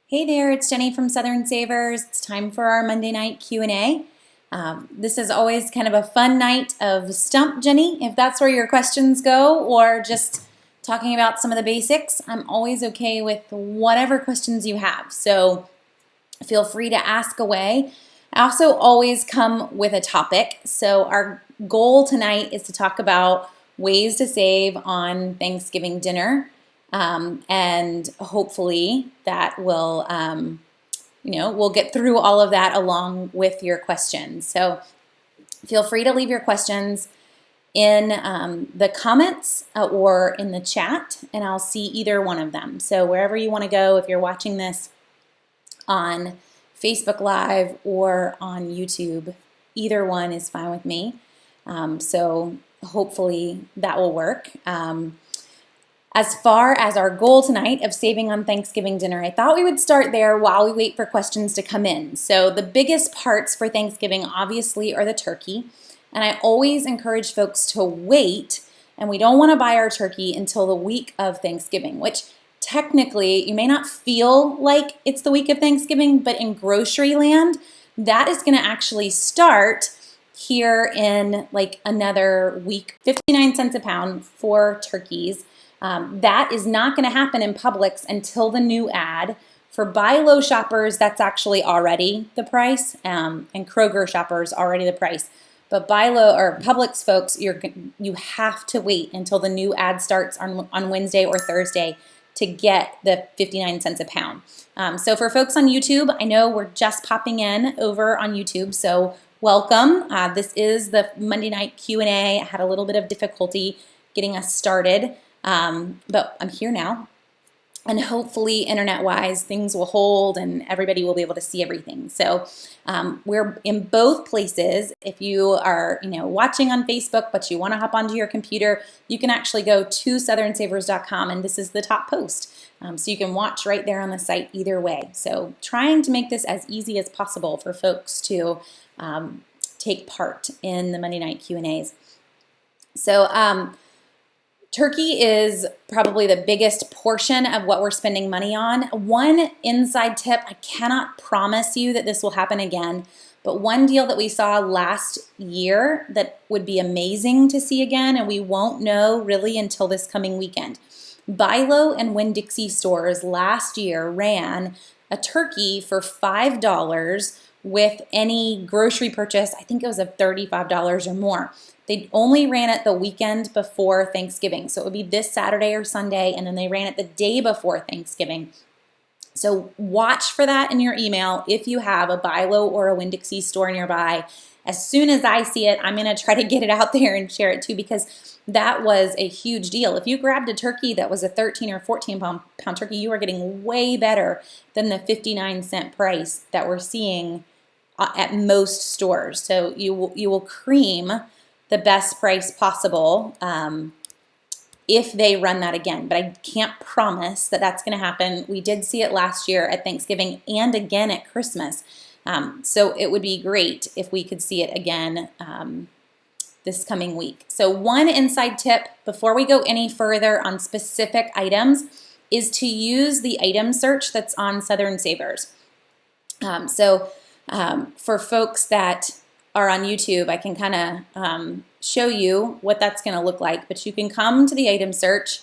Hey there, it's Jenny from Southern Savers. It's time for our Monday night Q&A. This is always kind of a fun night of Stump Jenny, if that's where your questions go, or just talking about some of the basics. I'm always okay with whatever questions you have, so feel free to ask away. I also always come with a topic, so our goal tonight is to talk about ways to save on Thanksgiving dinner. And hopefully that will, we'll get through all of that along with your questions. So feel free to leave your questions in the comments or in the chat, and I'll see either one of them. So wherever you want to go, if you're watching this on Facebook Live or on YouTube, either one is fine with me. So hopefully that will work. As far as our goal tonight of saving on Thanksgiving dinner, I thought we would start there while we wait for questions to come in. So the biggest parts for Thanksgiving obviously are the turkey, and I always encourage folks to wait, and we don't want to buy our turkey until the week of Thanksgiving, which technically you may not feel like it's the week of Thanksgiving, but in grocery land, that is going to actually start here in like another week. 59 cents a pound for turkeys. That is not going to happen in Publix until the new ad. For buy low shoppers, that's actually already the price, and Kroger shoppers already the price. But buy low or Publix folks, you have to wait until the new ad starts on Wednesday or Thursday to get the 59 cents a pound. So for folks on YouTube, I know we're just popping in over on YouTube, so welcome. This is the Monday night Q&A. I had a little bit of difficulty getting us started. But I'm here now, and hopefully internet-wise things will hold and everybody will be able to see everything. So we're in both places. If you are watching on Facebook but you want to hop onto your computer, you can actually go to southernsavers.com, and this is the top post. So you can watch right there on the site either way. So trying to make this as easy as possible for folks to take part in the Monday night Q&As. So turkey is probably the biggest portion of what we're spending money on. One inside tip, I cannot promise you that this will happen again, but one deal that we saw last year that would be amazing to see again, and we won't know really until this coming weekend. Bi-Lo and Winn-Dixie stores last year ran a turkey for $5 with any grocery purchase. I think it was of $35 or more. They only ran it the weekend before Thanksgiving. So it would be this Saturday or Sunday, and then they ran it the day before Thanksgiving. So watch for that in your email if you have a Bi-Lo or a Winn-Dixie store nearby. As soon as I see it, I'm going to try to get it out there and share it too, because that was a huge deal. If you grabbed a turkey that was a 13 or 14 pound turkey, you are getting way better than the 59 cent price that we're seeing at most stores. So you will cream the best price possible if they run that again. But I can't promise that that's going to happen. We did see it last year at Thanksgiving and again at Christmas. So it would be great if we could see it again this coming week. So one inside tip before we go any further on specific items is to use the item search that's on Southern Savers. For folks that are on YouTube, I can kind of show you what that's going to look like, but you can come to the item search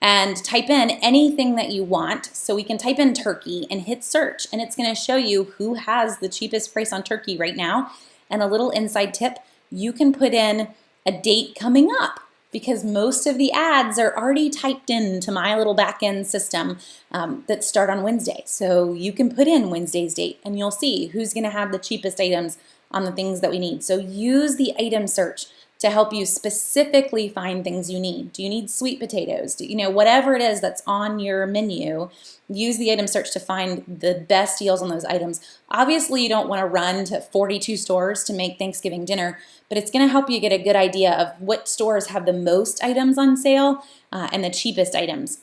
and type in anything that you want. So we can type in turkey and hit search, and it's going to show you who has the cheapest price on turkey right now. And a little inside tip, you can put in a date coming up, because most of the ads are already typed into my little back-end system that start on Wednesday. So you can put in Wednesday's date, and you'll see who's going to have the cheapest items on the things that we need. So use the item search to help you specifically find things you need. Do you need sweet potatoes? Whatever it is that's on your menu, use the item search to find the best deals on those items. Obviously, you don't want to run to 42 stores to make Thanksgiving dinner, but it's going to help you get a good idea of what stores have the most items on sale and the cheapest items.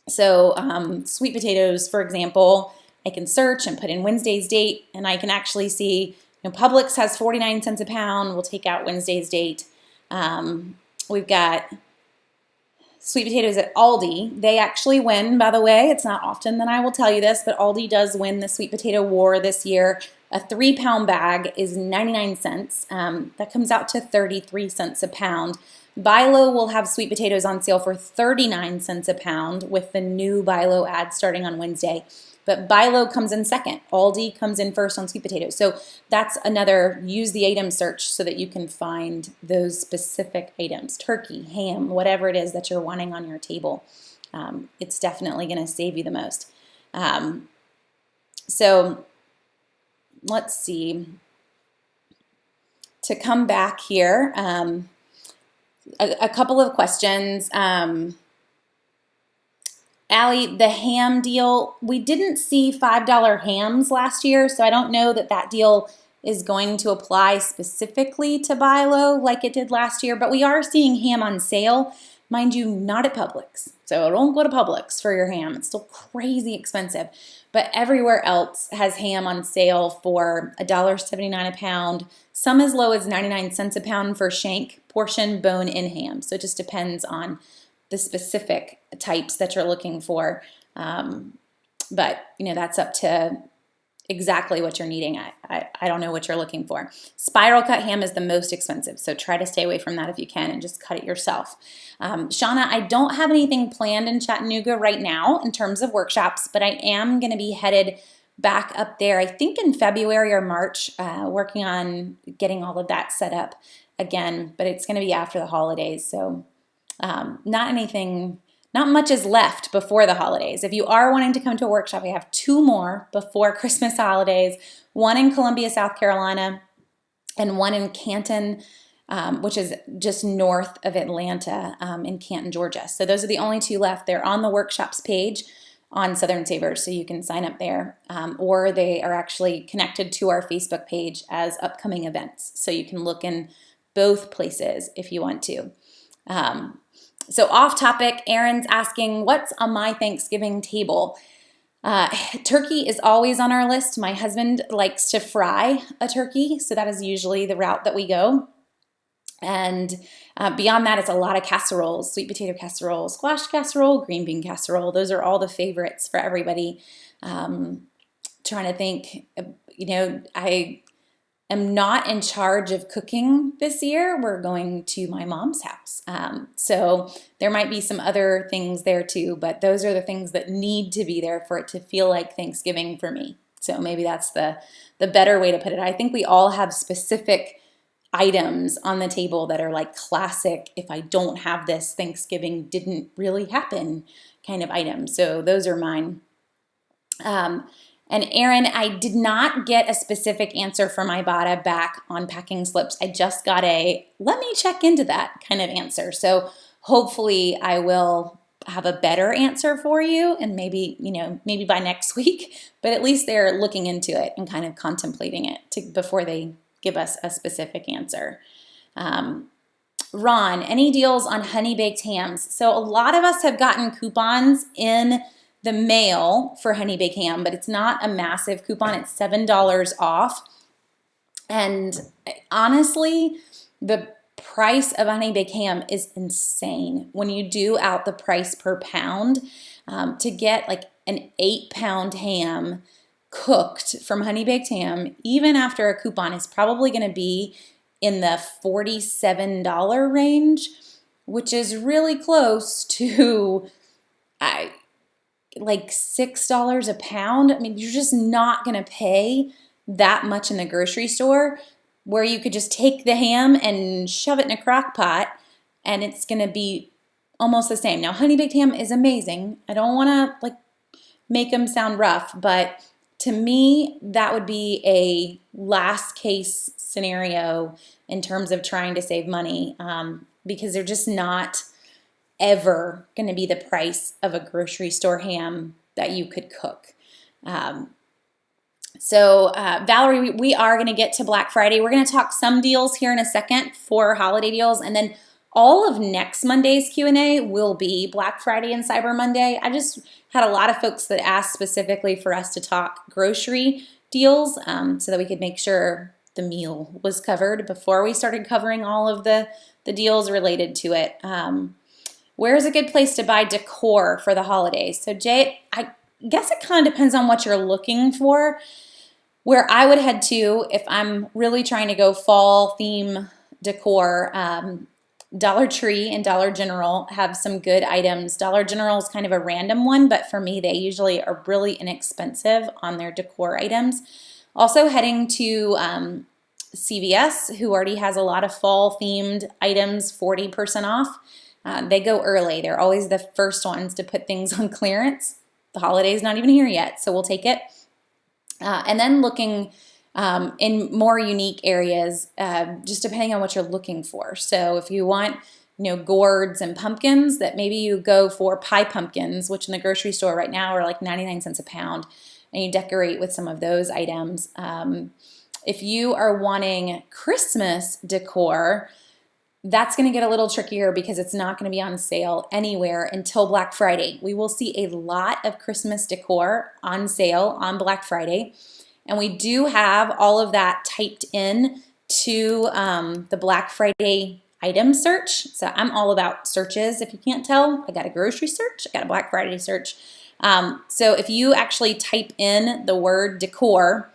So sweet potatoes, for example, I can search and put in Wednesday's date, and I can actually see Publix has 49 cents a pound. We'll take out Wednesday's date. We've got sweet potatoes at Aldi. They actually win, by the way. It's not often that I will tell you this, but Aldi does win the sweet potato war this year. A 3-pound bag is 99 cents. That comes out to 33 cents a pound. Bilo will have sweet potatoes on sale for 39 cents a pound with the new Bilo ad starting on Wednesday. But Bilo comes in second. Aldi comes in first on sweet potatoes. So that's another, use the item search so that you can find those specific items. Turkey, ham, whatever it is that you're wanting on your table. It's definitely going to save you the most. So let's see. To come back here, a couple of questions. Allie, the ham deal, we didn't see $5 hams last year, so I don't know that that deal is going to apply specifically to Bilo like it did last year, but we are seeing ham on sale. Mind you, not at Publix. So don't go to Publix for your ham. It's still crazy expensive. But everywhere else has ham on sale for $1.79 a pound, some as low as 99 cents a pound for shank, portion, bone-in ham. So it just depends on the specific types that you're looking for. But, that's up to exactly what you're needing. I don't know what you're looking for. Spiral cut ham is the most expensive, so try to stay away from that if you can and just cut it yourself. Shauna, I don't have anything planned in Chattanooga right now in terms of workshops, but I am going to be headed back up there, I think in February or March, working on getting all of that set up again, but it's going to be after the holidays, so not much is left before the holidays. If you are wanting to come to a workshop, we have 2 more before Christmas holidays, one in Columbia, South Carolina, and one in Canton, which is just north of Atlanta, in Canton, Georgia. So those are the only 2 left. They're on the workshops page on Southern Savers, so you can sign up there, or they are actually connected to our Facebook page as upcoming events. So you can look in both places if you want to. So off topic, Aaron's asking, what's on my Thanksgiving table? Turkey is always on our list. My husband likes to fry a turkey, so that is usually the route that we go. And beyond that, it's a lot of casseroles, sweet potato casserole, squash casserole, green bean casserole. Those are all the favorites for everybody. Trying to think, I am not in charge of cooking this year. We're going to my mom's house. So there might be some other things there too, but those are the things that need to be there for it to feel like Thanksgiving for me. So maybe that's the better way to put it. I think we all have specific items on the table that are like classic, if I don't have this, Thanksgiving didn't really happen kind of items. So those are mine. And Aaron, I did not get a specific answer from Ibotta back on packing slips. I just got let me check into that kind of answer. So hopefully I will have a better answer for you, and maybe by next week, but at least they're looking into it and kind of contemplating it before they give us a specific answer. Ron, any deals on HoneyBaked hams? So a lot of us have gotten coupons in the mail for HoneyBaked ham, but it's not a massive coupon. It's $7 off. And honestly, the price of HoneyBaked ham is insane. When you do out the price per pound, to get like an 8-pound ham cooked from HoneyBaked ham, even after a coupon, is probably going to be in the $47 range, which is really close to like $6 a pound. I mean, you're just not going to pay that much in the grocery store, where you could just take the ham and shove it in a crock pot and it's going to be almost the same. Now, HoneyBaked ham is amazing. I don't want to make them sound rough, but to me, that would be a last case scenario in terms of trying to save money, because they're just not ever going to be the price of a grocery store ham that you could cook. So Valerie, we are going to get to Black Friday. We're going to talk some deals here in a second for holiday deals, and then all of next Monday's Q&A will be Black Friday and Cyber Monday. I just had a lot of folks that asked specifically for us to talk grocery deals, so that we could make sure the meal was covered before we started covering all of the deals related to it. Where's a good place to buy decor for the holidays? So Jay, I guess it kind of depends on what you're looking for. Where I would head to if I'm really trying to go fall theme decor, Dollar Tree and Dollar General have some good items. Dollar General is kind of a random one, but for me, they usually are really inexpensive on their decor items. Also heading to CVS, who already has a lot of fall themed items, 40% off. They go early. They're always the first ones to put things on clearance. The holiday's not even here yet, so we'll take it. And then looking in more unique areas, just depending on what you're looking for. So if you want, gourds and pumpkins, that maybe you go for pie pumpkins, which in the grocery store right now are like 99 cents a pound, and you decorate with some of those items. If you are wanting Christmas decor, that's going to get a little trickier because it's not going to be on sale anywhere until Black Friday. We will see a lot of Christmas decor on sale on Black Friday. And we do have all of that typed in to the Black Friday item search. So I'm all about searches. If you can't tell, I got a grocery search, I got a Black Friday search. So if you actually type in the word decor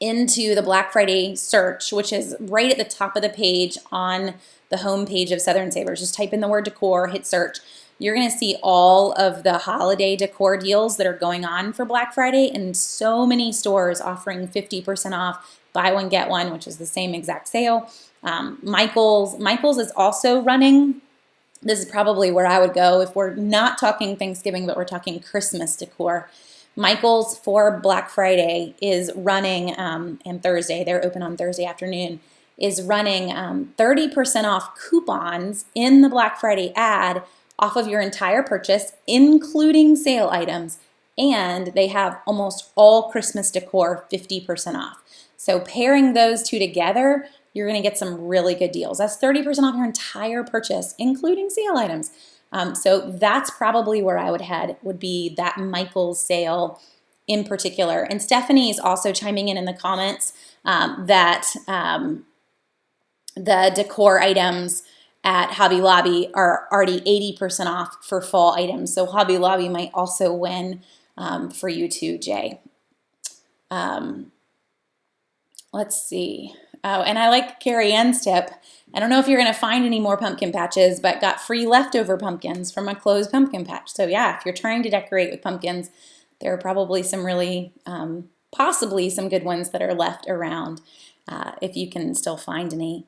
into the Black Friday search, which is right at the top of the page on the home page of Southern Savers, just type in the word decor, hit search. You're going to see all of the holiday decor deals that are going on for Black Friday, and so many stores offering 50% off, buy one, get one, which is the same exact sale. Michael's is also running. This is probably where I would go if we're not talking Thanksgiving, but we're talking Christmas decor. Michael's for Black Friday is running, and Thursday, they're open on Thursday afternoon, is running 30% off coupons in the Black Friday ad off of your entire purchase, including sale items, and they have almost all Christmas decor 50% off. So pairing those two together, you're going to get some really good deals. That's 30% off your entire purchase, including sale items. So that's probably where I would head, would be that Michael's sale in particular. And Stephanie is also chiming in the comments that the decor items at Hobby Lobby are already 80% off for fall items. So Hobby Lobby might also win for you too, Jay. Let's see. Oh, and I like Carrie Ann's tip. I don't know if you're going to find any more pumpkin patches, but got free leftover pumpkins from a closed pumpkin patch. So yeah, if you're trying to decorate with pumpkins, there are probably some really, possibly some good ones that are left around if you can still find any.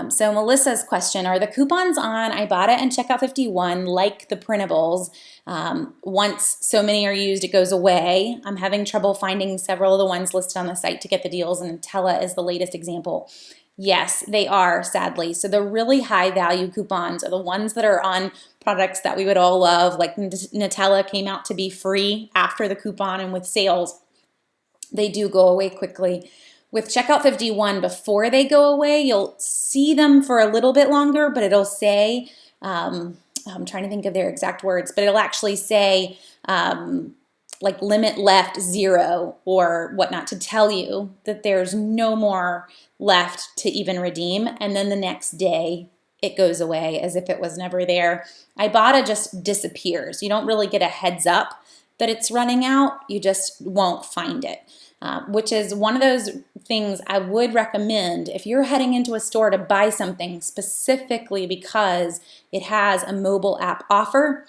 So Melissa's question, are the coupons on Ibotta and Checkout 51 like the printables? Once so many are used, it goes away. I'm having trouble finding several of the ones listed on the site to get the deals, and Nutella is the latest example. Yes, they are, sadly. So the really high value coupons are the ones that are on products that we would all love, like Nutella came out to be free after the coupon, and with sales, they do go away quickly. With Checkout 51, before they go away, you'll see them for a little bit longer, but it'll say, I'm trying to think of their exact words, but it'll actually say like limit left 0 or whatnot to tell you that there's no more left to even redeem. And then the next day it goes away as if it was never there. Ibotta just disappears. You don't really get a heads up that it's running out. You just won't find it. Which is one of those things I would recommend if you're heading into a store to buy something specifically because it has a mobile app offer.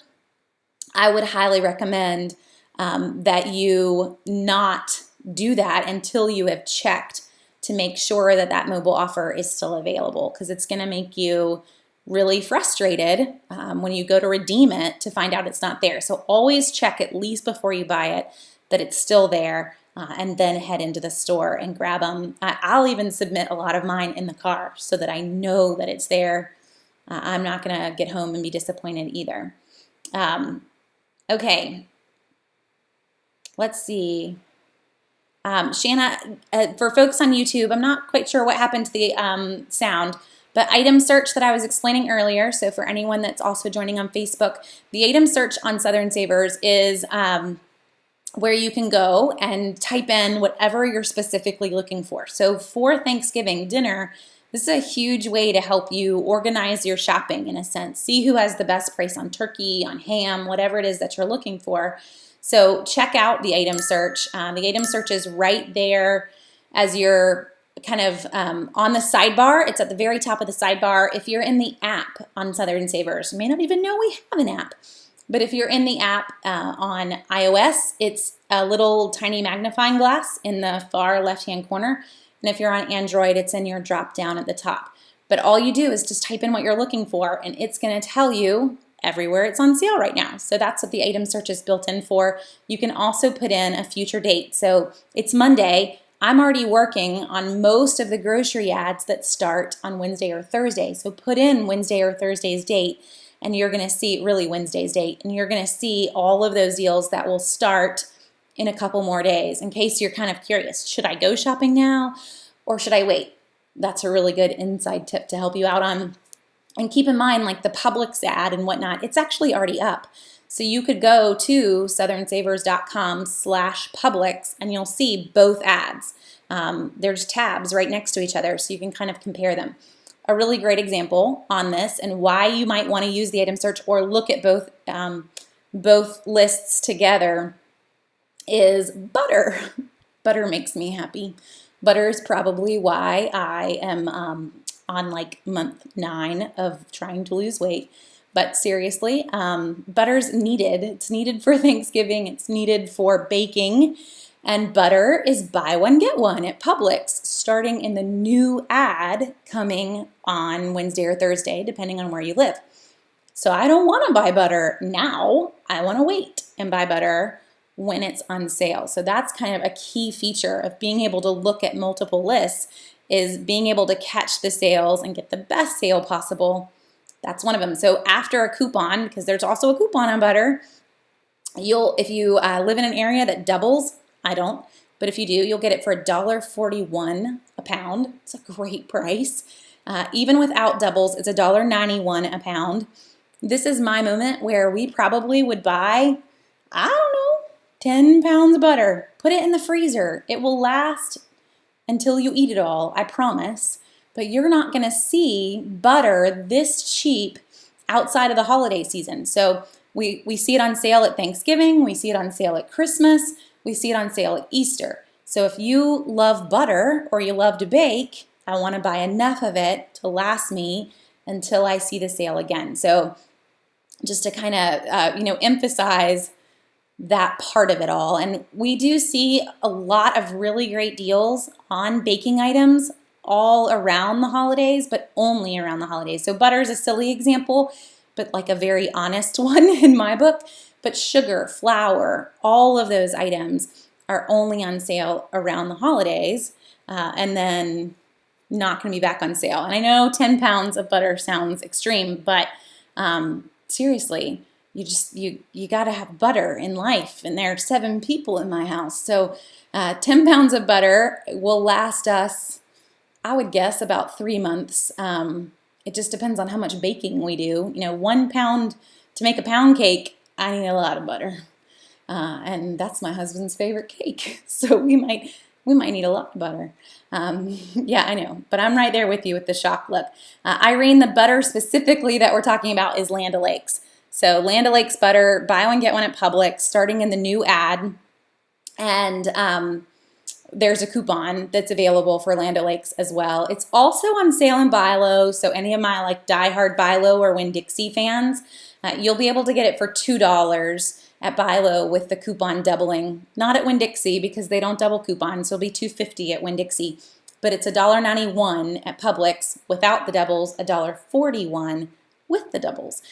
I would highly recommend that you not do that until you have checked to make sure that that mobile offer is still available, because it's going to make you really frustrated when you go to redeem it to find out it's not there. So always check at least before you buy it that it's still there. And then head into the store and grab them. I'll even submit a lot of mine in the car so that I know that it's there. I'm not going to get home and be disappointed either. Okay. Let's see. Shanna, for folks on YouTube, I'm not quite sure what happened to the sound, but item search that I was explaining earlier, so for anyone that's also joining on Facebook, the item search on Southern Savers is where you can go and type in whatever you're specifically looking for. So for Thanksgiving dinner, This is a huge way to help you organize your shopping in a sense. See who has the best price on turkey, on ham, whatever it is that you're looking for. So check out the item search. The item search is right there as you're kind of on the sidebar. It's at the very top of the sidebar. If you're in the app on Southern Savers, you may not even know we have an app. But if you're in the app on iOS, it's a little tiny magnifying glass in the far left-hand corner. And if you're on Android, it's in your drop down at the top. But all you do is just type in what you're looking for, and it's going to tell you everywhere it's on sale right now. So that's what the item search is built in for. You can also put in a future date. So it's Monday. I'm already working on most of the grocery ads that start on Wednesday or Thursday. So put in Wednesday or Thursday's date, and you're going to see, really Wednesday's date, and you're going to see all of those deals that will start in a couple more days. In case you're kind of curious, should I go shopping now or should I wait? That's a really good inside tip to help you out on. And keep in mind, like the Publix ad and whatnot, it's actually already up. So you could go to southernsavers.com/Publix and you'll see both ads. There's tabs right next to each other so you can kind of compare them. A really great example on this and why you might want to use the item search or look at both lists together is butter. Butter makes me happy. Butter is probably why I am on like month 9 of trying to lose weight. But seriously, butter's needed. It's needed for Thanksgiving. It's needed for baking. And butter is buy one, get one at Publix, starting in the new ad coming on Wednesday or Thursday, depending on where you live. So I don't want to buy butter now. I want to wait and buy butter when it's on sale. So that's kind of a key feature of being able to look at multiple lists, is being able to catch the sales and get the best sale possible. That's one of them. So after a coupon, because there's also a coupon on butter, if you live in an area that doubles, I don't, but if you do, you'll get it for $1.41 a pound. It's a great price. Even without doubles, it's $1.91 a pound. This is my moment where we probably would buy, I don't know, 10 pounds of butter. Put it in the freezer. It will last until you eat it all, I promise. But you're not going to see butter this cheap outside of the holiday season. So we see it on sale at Thanksgiving. We see it on sale at Christmas. We see it on sale at Easter. So if you love butter or you love to bake, I want to buy enough of it to last me until I see the sale again. So just to kind of emphasize that part of it all. And we do see a lot of really great deals on baking items all around the holidays, but only around the holidays. So butter is a silly example, but like a very honest one in my book. But sugar, flour, all of those items are only on sale around the holidays, and then not going to be back on sale. And I know 10 pounds of butter sounds extreme, but seriously, you got to have butter in life, and there are 7 people in my house. So 10 pounds of butter will last us, I would guess, about 3 months. It just depends on how much baking we do. 1 pound, to make a pound cake, I need a lot of butter. And that's my husband's favorite cake. So we might need a lot of butter. Yeah, I know, but I'm right there with you with the shock look. Irene, the butter specifically that we're talking about is Land O'Lakes. So Land O'Lakes butter, buy one, get one at Publix, starting in the new ad. And there's a coupon that's available for Land O'Lakes as well. It's also on sale in Bi-Lo. So any of my like diehard Bi-Lo or Winn-Dixie fans, you'll be able to get it for $2 at Bi-Lo with the coupon doubling. Not at Winn-Dixie because they don't double coupons, so it'll be $2.50 at Winn-Dixie. But it's $1.91 at Publix without the doubles, $1.41 with the doubles.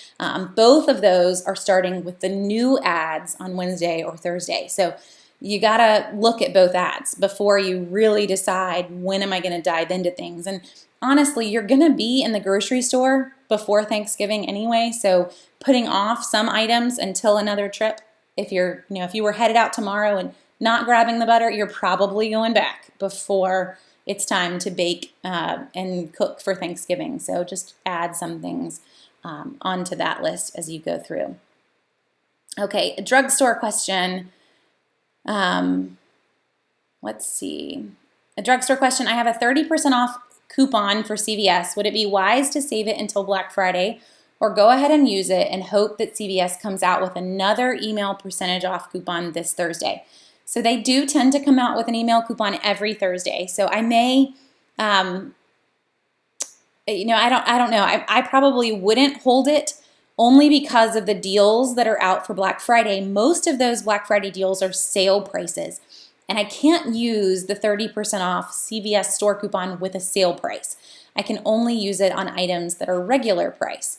Both of those are starting with the new ads on Wednesday or Thursday. So you gotta look at both ads before you really decide when am I gonna dive into things. And honestly, you're gonna be in the grocery store before Thanksgiving anyway, so putting off some items until another trip, if you were headed out tomorrow and not grabbing the butter, you're probably going back before it's time to bake and cook for Thanksgiving. So just add some things onto that list as you go through. Okay, a drugstore question. Let's see. A drugstore question. I have a 30% off coupon for CVS, would it be wise to save it until Black Friday or go ahead and use it and hope that CVS comes out with another email percentage off coupon this Thursday? So they do tend to come out with an email coupon every Thursday. So I may, I don't know. I probably wouldn't hold it only because of the deals that are out for Black Friday. Most of those Black Friday deals are sale prices. And I can't use the 30% off CVS store coupon with a sale price. I can only use it on items that are regular price.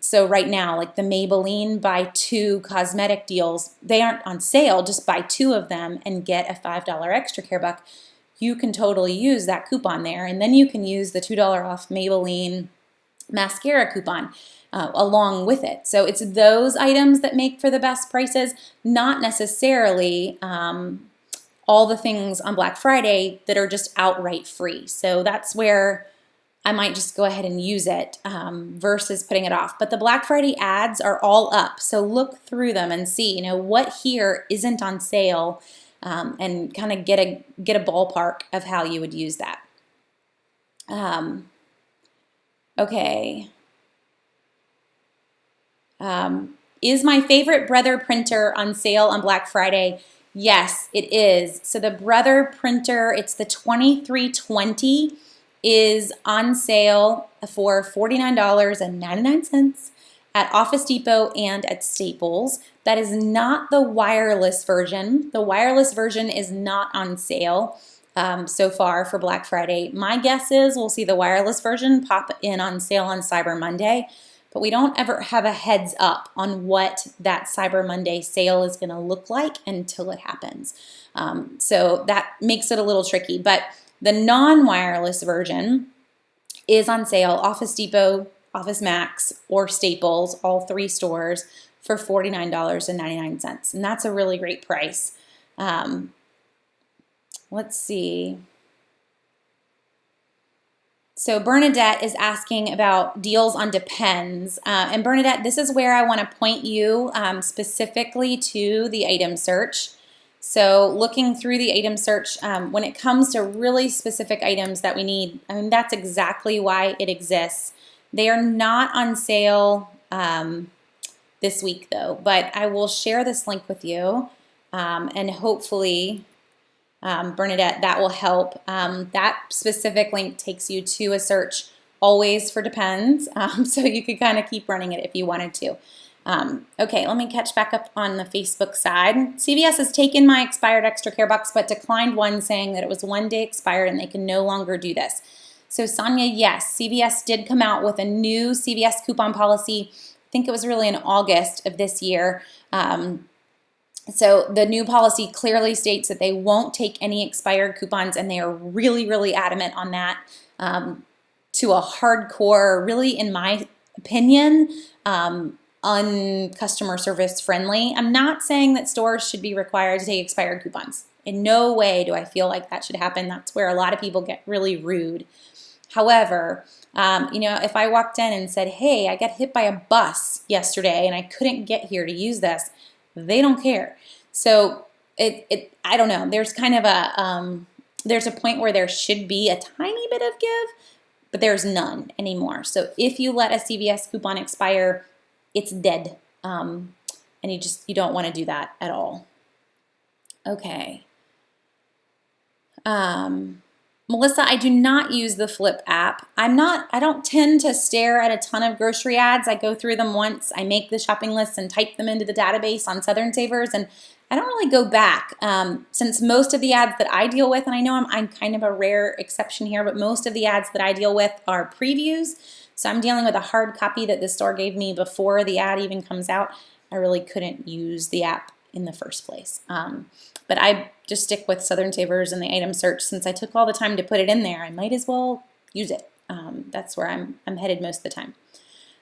So right now, like the Maybelline buy 2 cosmetic deals, they aren't on sale. Just buy 2 of them and get a $5 extra care buck. You can totally use that coupon there. And then you can use the $2 off Maybelline mascara coupon along with it. So it's those items that make for the best prices, not necessarily all the things on Black Friday that are just outright free. So that's where I might just go ahead and use it versus putting it off. But the Black Friday ads are all up. So look through them and see, what here isn't on sale and kind of get a ballpark of how you would use that. Okay. Is my favorite Brother printer on sale on Black Friday? Yes, it is. So the Brother printer, it's the 2320, is on sale for $49.99 at Office Depot and at Staples. That is not the wireless version. The wireless version is not on sale so far for Black Friday. My guess is we'll see the wireless version pop in on sale on Cyber Monday, but we don't ever have a heads up on what that Cyber Monday sale is going to look like until it happens. So that makes it a little tricky, but the non-wireless version is on sale, Office Depot, Office Max, or Staples, all 3 stores, for $49.99. And that's a really great price. Let's see. So Bernadette is asking about deals on Depends. And Bernadette, this is where I want to point you specifically to the item search. So looking through the item search, when it comes to really specific items that we need, that's exactly why it exists. They are not on sale this week though, but I will share this link with you and hopefully, Bernadette, that will help. That specific link takes you to a search always for Depends, so you could kind of keep running it if you wanted to. Okay, let me catch back up on the Facebook side. CVS has taken my expired extra care bucks but declined one, saying that it was 1 day expired and they can no longer do this. So Sonia, yes, CVS did come out with a new CVS coupon policy. I think it was really in August of this year. So the new policy clearly states that they won't take any expired coupons, and they are really, really adamant on that to a hardcore, really, in my opinion, un-customer service friendly. I'm not saying that stores should be required to take expired coupons. In no way do I feel like that should happen. That's where a lot of people get really rude. However, if I walked in and said, hey, I got hit by a bus yesterday and I couldn't get here to use this, they don't care. So I don't know. There's kind of there's a point where there should be a tiny bit of give, but there's none anymore. So if you let a CVS coupon expire, it's dead. And you don't want to do that at all. Okay. Melissa, I do not use the Flip app. I don't tend to stare at a ton of grocery ads. I go through them once. I make the shopping lists and type them into the database on Southern Savers, and I don't really go back. Since most of the ads that I deal with, and I know I'm kind of a rare exception here, but most of the ads that I deal with are previews. So I'm dealing with a hard copy that the store gave me before the ad even comes out. I really couldn't use the app in the first place. But I just stick with Southern Savers and the item search. Since I took all the time to put it in there, I might as well use it. That's where I'm headed most of the time.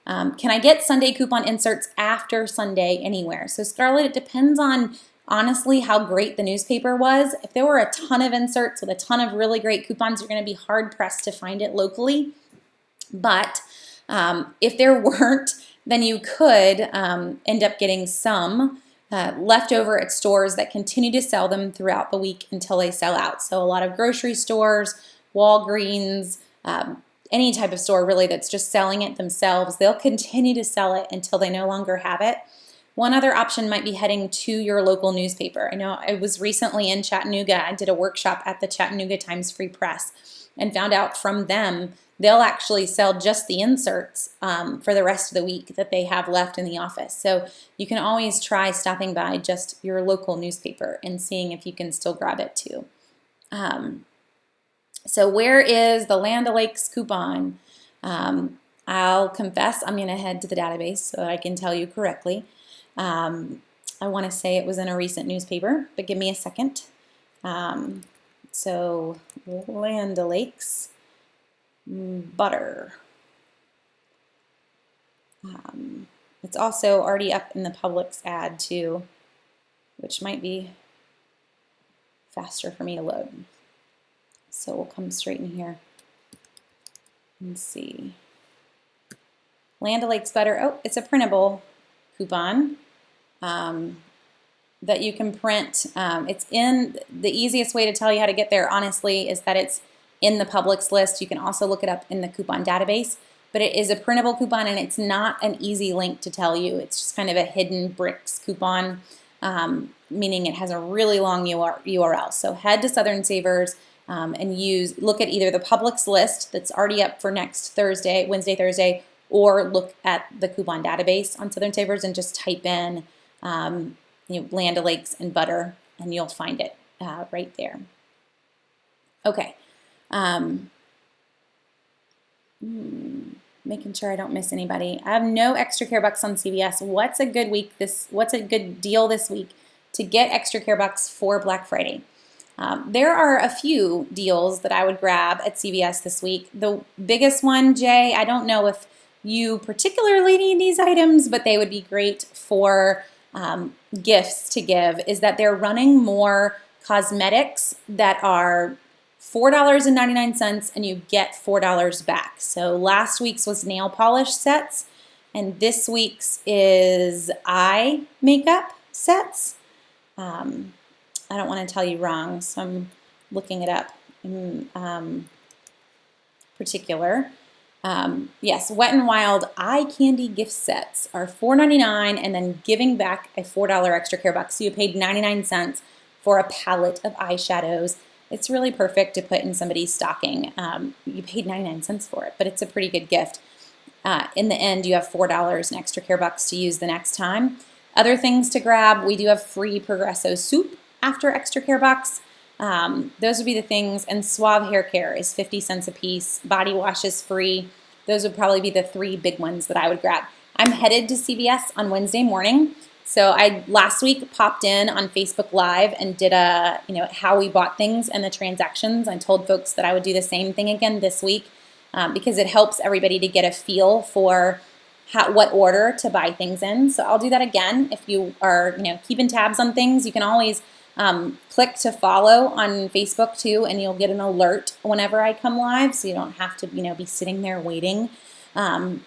Can I get Sunday coupon inserts after Sunday anywhere? So Scarlett, it depends on honestly how great the newspaper was. If there were a ton of inserts with a ton of really great coupons, you're going to be hard pressed to find it locally. But if there weren't, then you could end up getting some left over at stores that continue to sell them throughout the week until they sell out. So a lot of grocery stores, Walgreens, any type of store really that's just selling it themselves, they'll continue to sell it until they no longer have it. One other option might be heading to your local newspaper. I know I was recently in Chattanooga. I did a workshop at the Chattanooga Times Free Press and found out from them they'll actually sell just the inserts for the rest of the week that they have left in the office. So you can always try stopping by just your local newspaper and seeing if you can still grab it too. So where is the Land O'Lakes coupon? I'll confess I'm going to head to the database so I can tell you correctly. I want to say it was in a recent newspaper, but give me a second. So Land O'Lakes butter. It's also already up in the Publix ad too, which might be faster for me to load. So we'll come straight in here and see. Land O'Lakes butter. Oh, it's a printable coupon that you can print. It's in the easiest way to tell you how to get there, honestly, is that it's in the Publix list. You can also look it up in the coupon database, but it is a printable coupon and it's not an easy link to tell you. It's just kind of a hidden bricks coupon, meaning it has a really long URL. So head to Southern Savers and look at either the Publix list that's already up for next Thursday, Wednesday, Thursday, or look at the coupon database on Southern Savers and just type in Land O'Lakes and butter, and you'll find it right there. Okay. Making sure I don't miss anybody. I have no extra care bucks on CVS. What's a good deal this week to get extra care bucks for Black Friday? There are a few deals that I would grab at CVS this week. The biggest one, Jay, I don't know if you particularly need these items, but they would be great for gifts to give, is that they're running more cosmetics that are $4.99 and you get $4 back. So last week's was nail polish sets and this week's is eye makeup sets. I don't want to tell you wrong, so I'm looking it up in particular. Yes, Wet n Wild eye candy gift sets are $4.99 and then giving back a $4 extra care bucks. So you paid 99 cents for a palette of eyeshadows. It's really perfect to put in somebody's stocking. You paid 99 cents for it, but it's a pretty good gift. In the end, you have $4 in extra care bucks to use the next time. Other things to grab, we do have free Progresso soup after extra care bucks. Those would be the things, and Suave hair care is 50 cents a piece. Body wash is free. Those would probably be the three big ones that I would grab. I'm headed to CVS on Wednesday morning. So I last week popped in on Facebook Live and did a, how we bought things and the transactions. I told folks that I would do the same thing again this week because it helps everybody to get a feel for what order to buy things in. So I'll do that again. If you are, keeping tabs on things, you can always click to follow on Facebook too, and you'll get an alert whenever I come live, so you don't have to, be sitting there waiting. But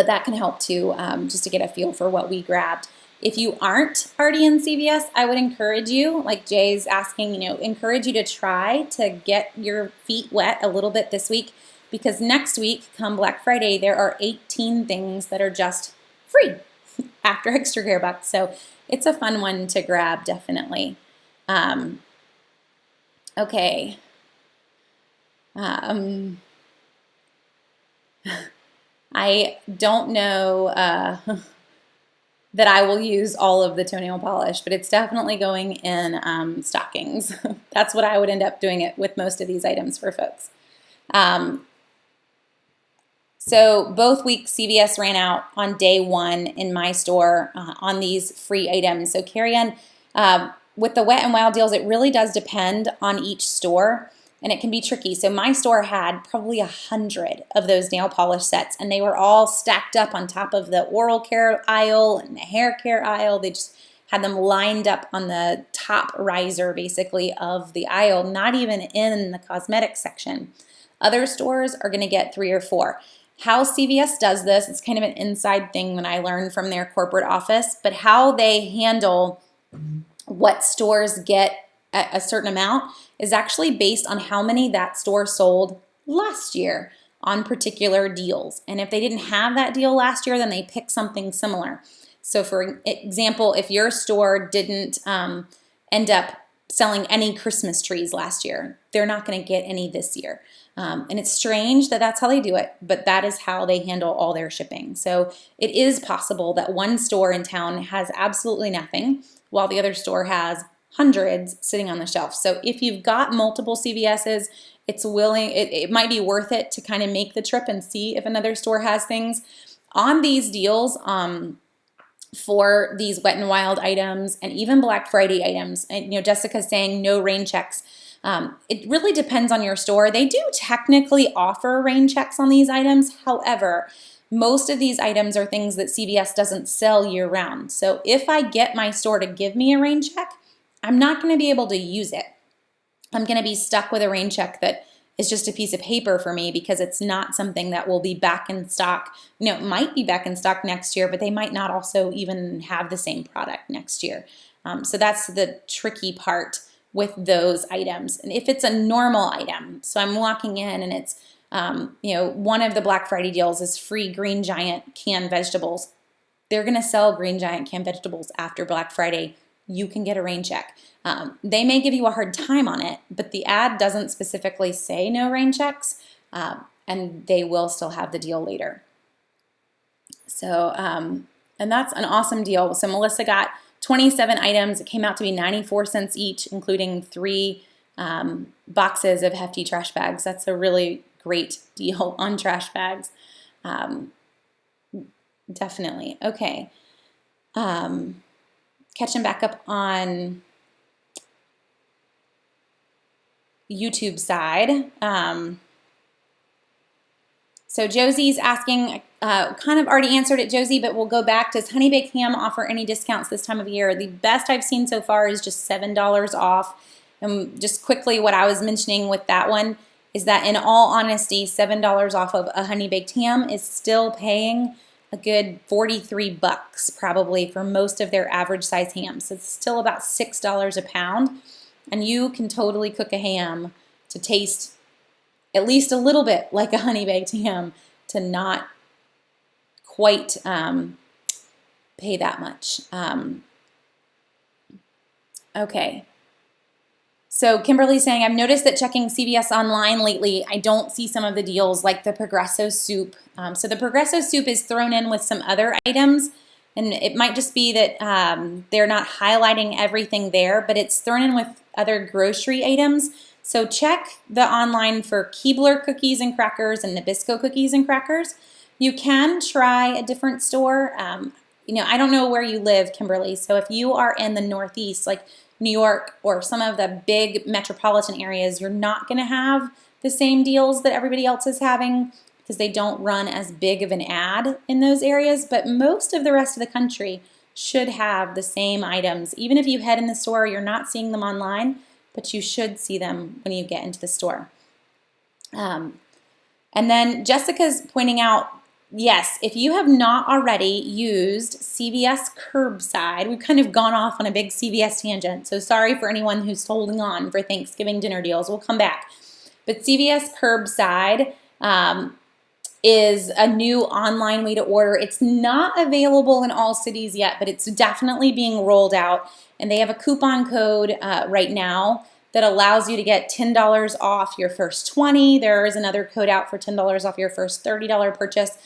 that can help too, just to get a feel for what we grabbed. If you aren't already in CVS, I would encourage you, like Jay's asking, encourage you to try to get your feet wet a little bit this week, because next week, come Black Friday, there are 18 things that are just free after extra care bucks. So it's a fun one to grab, definitely. Okay. I don't know that I will use all of the toenail polish, but it's definitely going in stockings. That's what I would end up doing it with most of these items for folks. So both weeks CVS ran out on day one in my store on these free items. So carry on with the Wet n Wild deals, it really does depend on each store. And it can be tricky. So my store had probably 100 of those nail polish sets, and they were all stacked up on top of the oral care aisle and the hair care aisle. They just had them lined up on the top riser, basically, of the aisle, not even in the cosmetics section. Other stores are going to get 3 or 4. How CVS does this, it's kind of an inside thing that I learned from their corporate office, but how they handle what stores get a certain amount is actually based on how many that store sold last year on particular deals. And if they didn't have that deal last year, then they pick something similar. So for example, if your store didn't end up selling any Christmas trees last year, they're not going to get any this year. And it's strange that that's how they do it, but that is how they handle all their shipping. So it is possible that one store in town has absolutely nothing, while the other store has hundreds sitting on the shelf. So if you've got multiple CVS's, it might be worth it to kind of make the trip and see if another store has things. On these deals, for these Wet n Wild items and even Black Friday items, and Jessica's saying no rain checks. It really depends on your store. They do technically offer rain checks on these items. However, most of these items are things that CVS doesn't sell year round. So if I get my store to give me a rain check, I'm not going to be able to use it. I'm going to be stuck with a rain check that is just a piece of paper for me because it's not something that will be back in stock. It might be back in stock next year, but they might not also even have the same product next year. So that's the tricky part with those items. And if it's a normal item, so I'm walking in and it's, one of the Black Friday deals is free Green Giant canned vegetables. They're going to sell Green Giant canned vegetables after Black Friday. You can get a rain check. They may give you a hard time on it, but the ad doesn't specifically say no rain checks, and they will still have the deal later. So, and that's an awesome deal. So Melissa got 27 items. It came out to be 94 cents each, including 3 boxes of hefty trash bags. That's a really great deal on trash bags. Definitely. Okay. Catching back up on YouTube side. So Josie's asking, kind of already answered it, Josie, but we'll go back. Does HoneyBaked Ham offer any discounts this time of year? The best I've seen so far is just $7 off. And just quickly, what I was mentioning with that one is that in all honesty, $7 off of a HoneyBaked Ham is still paying a good 43 bucks probably for most of their average size hams. So it's still about $6 a pound. And you can totally cook a ham to taste at least a little bit like a HoneyBaked Ham to not quite pay that much. Okay. So Kimberly's saying, I've noticed that checking CVS online lately, I don't see some of the deals like the Progresso soup. So the Progresso soup is thrown in with some other items, and it might just be that they're not highlighting everything there, but it's thrown in with other grocery items. So check the online for Keebler cookies and crackers and Nabisco cookies and crackers. You can try a different store. I don't know where you live, Kimberly. So if you are in the Northeast, like New York or some of the big metropolitan areas, you're not going to have the same deals that everybody else is having because they don't run as big of an ad in those areas. But most of the rest of the country should have the same items. Even if you head in the store, you're not seeing them online, but you should see them when you get into the store. And then Jessica's pointing out, yes, if you have not already used CVS Curbside, we've kind of gone off on a big CVS tangent, so sorry for anyone who's holding on for Thanksgiving dinner deals. We'll come back. But CVS Curbside is a new online way to order. It's not available in all cities yet, but it's definitely being rolled out. And they have a coupon code right now that allows you to get $10 off your first 20. There is another code out for $10 off your first $30 purchase.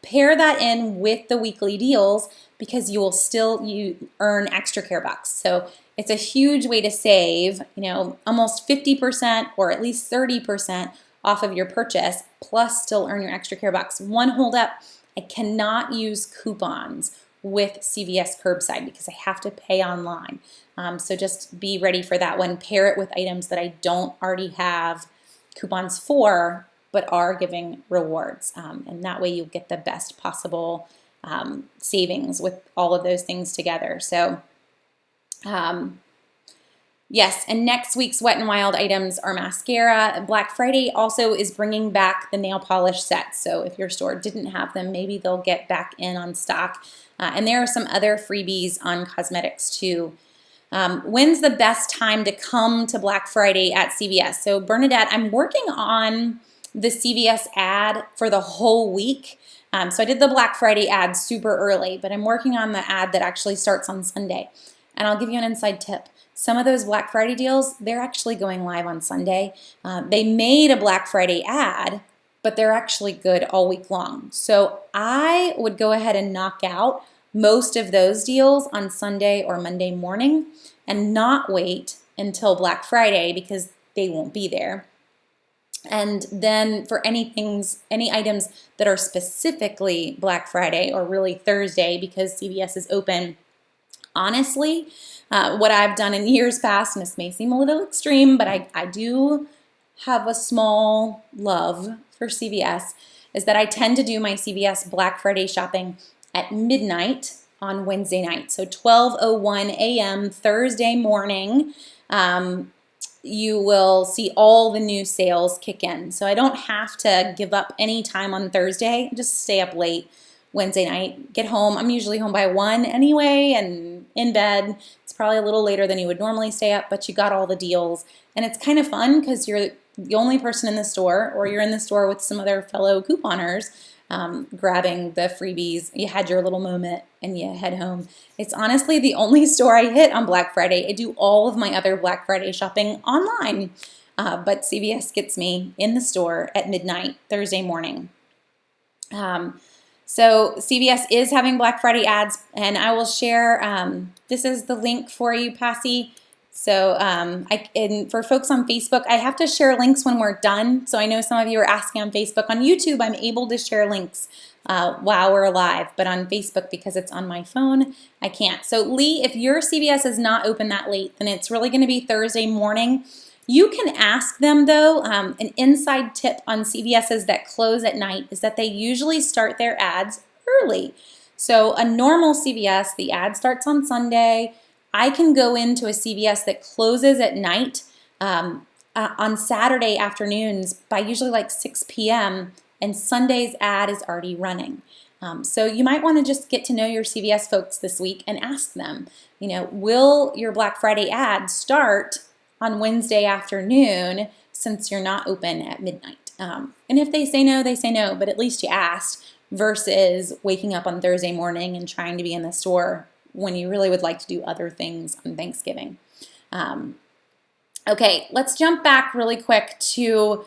Pair that in with the weekly deals because you will earn extra care bucks. So it's a huge way to save, almost 50% or at least 30% off of your purchase, plus still earn your extra care bucks. One hold up, I cannot use coupons with CVS Curbside because I have to pay online. So just be ready for that one. Pair it with items that I don't already have coupons for, but are giving rewards. And that way you'll get the best possible savings with all of those things together. So yes, and next week's Wet n Wild items are mascara. Black Friday also is bringing back the nail polish sets. So if your store didn't have them, maybe they'll get back in on stock. And there are some other freebies on cosmetics too. When's the best time to come to Black Friday at CVS? So Bernadette, I'm working on the CVS ad for the whole week. So I did the Black Friday ad super early, but I'm working on the ad that actually starts on Sunday. And I'll give you an inside tip. Some of those Black Friday deals, they're actually going live on Sunday. They made a Black Friday ad, but they're actually good all week long. So I would go ahead and knock out most of those deals on Sunday or Monday morning and not wait until Black Friday because they won't be there. And then for any items that are specifically Black Friday or really Thursday because CVS is open, honestly, what I've done in years past, and this may seem a little extreme, but I do have a small love for CVS, is that I tend to do my CVS Black Friday shopping at midnight on Wednesday night. So 12:01 a.m. Thursday morning, you will see all the new sales kick in. So I don't have to give up any time on Thursday, just stay up late Wednesday night, get home. I'm usually home by 1 anyway and in bed. It's probably a little later than you would normally stay up, but you got all the deals. And it's kind of fun because you're the only person in the store, or you're in the store with some other fellow couponers, grabbing the freebies. You had your little moment and you head home. It's honestly the only store I hit on Black Friday. I do all of my other Black Friday shopping online, but CVS gets me in the store at midnight Thursday morning. So CVS is having Black Friday ads, and I will share, this is the link for you, Passy. So and for folks on Facebook, I have to share links when we're done. So I know some of you are asking on Facebook. On YouTube, I'm able to share links while we're live, but on Facebook, because it's on my phone, I can't. So Lee, if your CVS is not open that late, then it's really going to be Thursday morning. You can ask them, though. An inside tip on CVS's that close at night is that they usually start their ads early. So a normal CVS, the ad starts on Sunday. I can go into a CVS that closes at night on Saturday afternoons by usually like 6 p.m. and Sunday's ad is already running. So you might want to just get to know your CVS folks this week and ask them, will your Black Friday ad start on Wednesday afternoon since you're not open at midnight? And if they say no, they say no, but at least you asked, versus waking up on Thursday morning and trying to be in the store when you really would like to do other things on Thanksgiving. Okay, let's jump back really quick to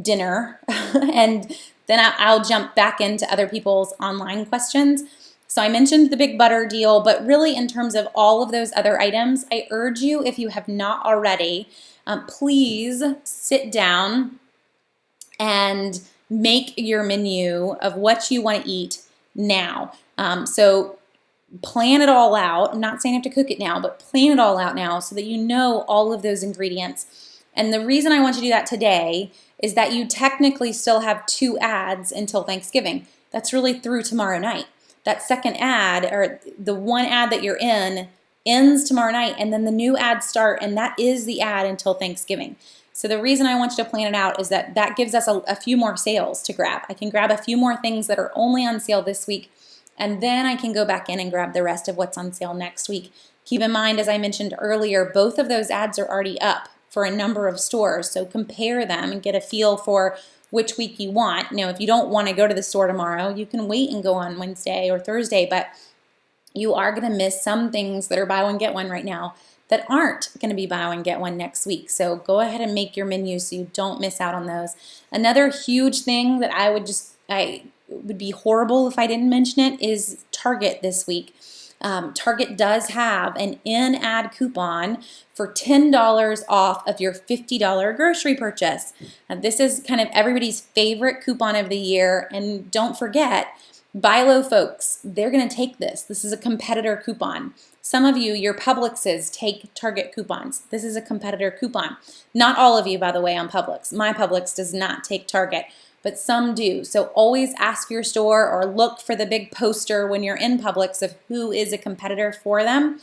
dinner, and then I'll jump back into other people's online questions. So I mentioned the big butter deal, but really in terms of all of those other items, I urge you, if you have not already, please sit down and make your menu of what you want to eat now. So plan it all out. I'm not saying you have to cook it now, but plan it all out now so that you know all of those ingredients. And the reason I want you to do that today is that you technically still have 2 ads until Thanksgiving. That's really through tomorrow night. That second ad, or the one ad that you're in, ends tomorrow night, and then the new ads start, and that is the ad until Thanksgiving. So the reason I want you to plan it out is that that gives us a few more sales to grab. I can grab a few more things that are only on sale this week, and then I can go back in and grab the rest of what's on sale next week. Keep in mind, as I mentioned earlier, both of those ads are already up for a number of stores, so compare them and get a feel for which week you want. If you don't want to go to the store tomorrow, you can wait and go on Wednesday or Thursday, but you are going to miss some things that are buy one, get one right now that aren't going to be buy one, get one next week. So go ahead and make your menu so you don't miss out on those. Another huge thing that it would be horrible if I didn't mention it is Target this week. Target does have an in-ad coupon for $10 off of your $50 grocery purchase. This is kind of everybody's favorite coupon of the year, and don't forget, buy low folks, they're going to take this. This is a competitor coupon. Some of you, your Publixes, take Target coupons. This is a competitor coupon. Not all of you, by the way, on Publix. My Publix does not take Target, but some do. So always ask your store or look for the big poster when you're in Publix of who is a competitor for them.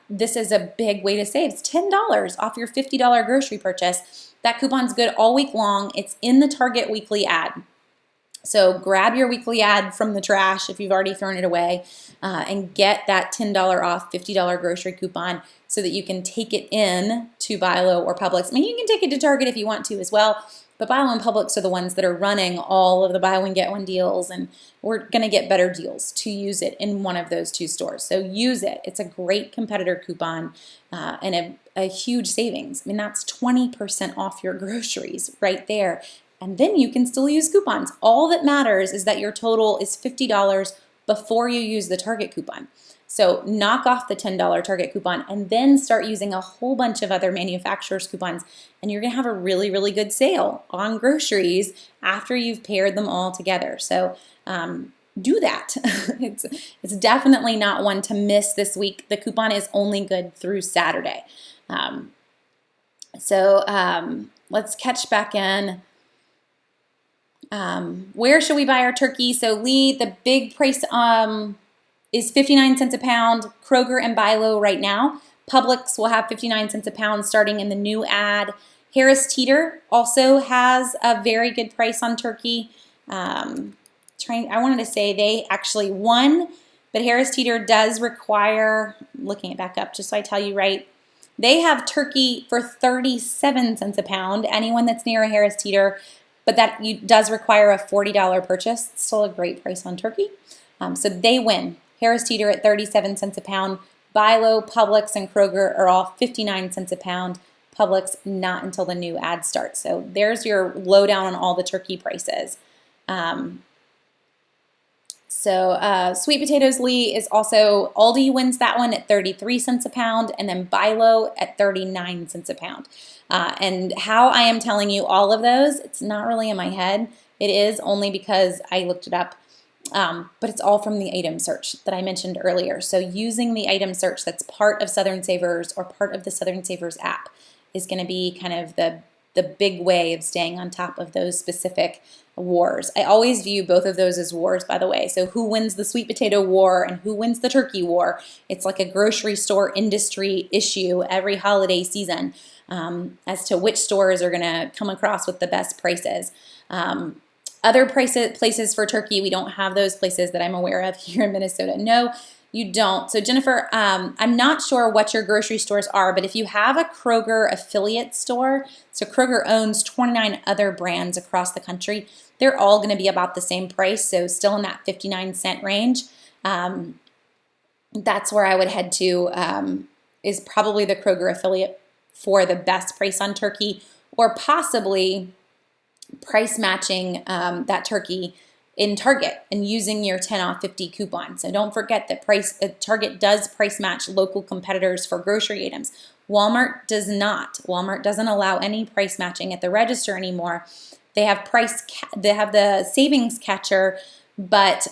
This is a big way to save. It's $10 off your $50 grocery purchase. That coupon's good all week long. It's in the Target weekly ad. So grab your weekly ad from the trash if you've already thrown it away, and get that $10 off $50 grocery coupon so that you can take it in to Bilo or Publix. I mean, you can take it to Target if you want to as well, but Bilo and Publix are the ones that are running all of the buy one get one deals, and we're going to get better deals to use it in one of those two stores. So use it. It's a great competitor coupon, and a huge savings. I mean, that's 20% off your groceries right there. And then you can still use coupons. All that matters is that your total is $50 before you use the Target coupon. So knock off the $10 Target coupon and then start using a whole bunch of other manufacturers' coupons, and you're gonna have a really, really good sale on groceries after you've paired them all together. So do that. It's definitely not one to miss this week. The coupon is only good through Saturday. Let's catch back in. Where should we buy our turkey? So Lee, the big price is 59 cents a pound. Kroger and Bilo right now. Publix will have 59 cents a pound starting in the new ad. Harris Teeter also has a very good price on turkey. I wanted to say they actually won, but Harris Teeter does require, looking it back up just so I tell you right, they have turkey for 37 cents a pound. Anyone that's near a Harris Teeter, but that does require a $40 purchase. It's still a great price on turkey. So they win. Harris Teeter at 37 cents a pound. Bilo, Publix, and Kroger are all 59 cents a pound. Publix not until the new ad starts. So there's your lowdown on all the turkey prices. Sweet potatoes, Lee, is also, Aldi wins that one at 33 cents a pound, and then Bilo at 39 cents a pound. And how I am telling you all of those, it's not really in my head. It is only because I looked it up, but it's all from the item search that I mentioned earlier. So using the item search that's part of Southern Savers or part of the Southern Savers app is going to be kind of the big way of staying on top of those specific wars. I always view both of those as wars, by the way. So who wins the sweet potato war and who wins the turkey war? It's like a grocery store industry issue every holiday season, as to which stores are going to come across with the best prices. Other places for turkey, we don't have those places that I'm aware of here in Minnesota. No, you don't. So Jennifer, I'm not sure what your grocery stores are, but if you have a Kroger affiliate store, so Kroger owns 29 other brands across the country, they're all going to be about the same price, so still in that 59-cent range. That's where I would head to, is probably the Kroger affiliate for the best price on turkey, or possibly price matching that turkey in Target and using your 10 off 50 coupon. So don't forget that Target does price match local competitors for grocery items. Walmart does not. Walmart doesn't allow any price matching at the register anymore. They have the savings catcher, but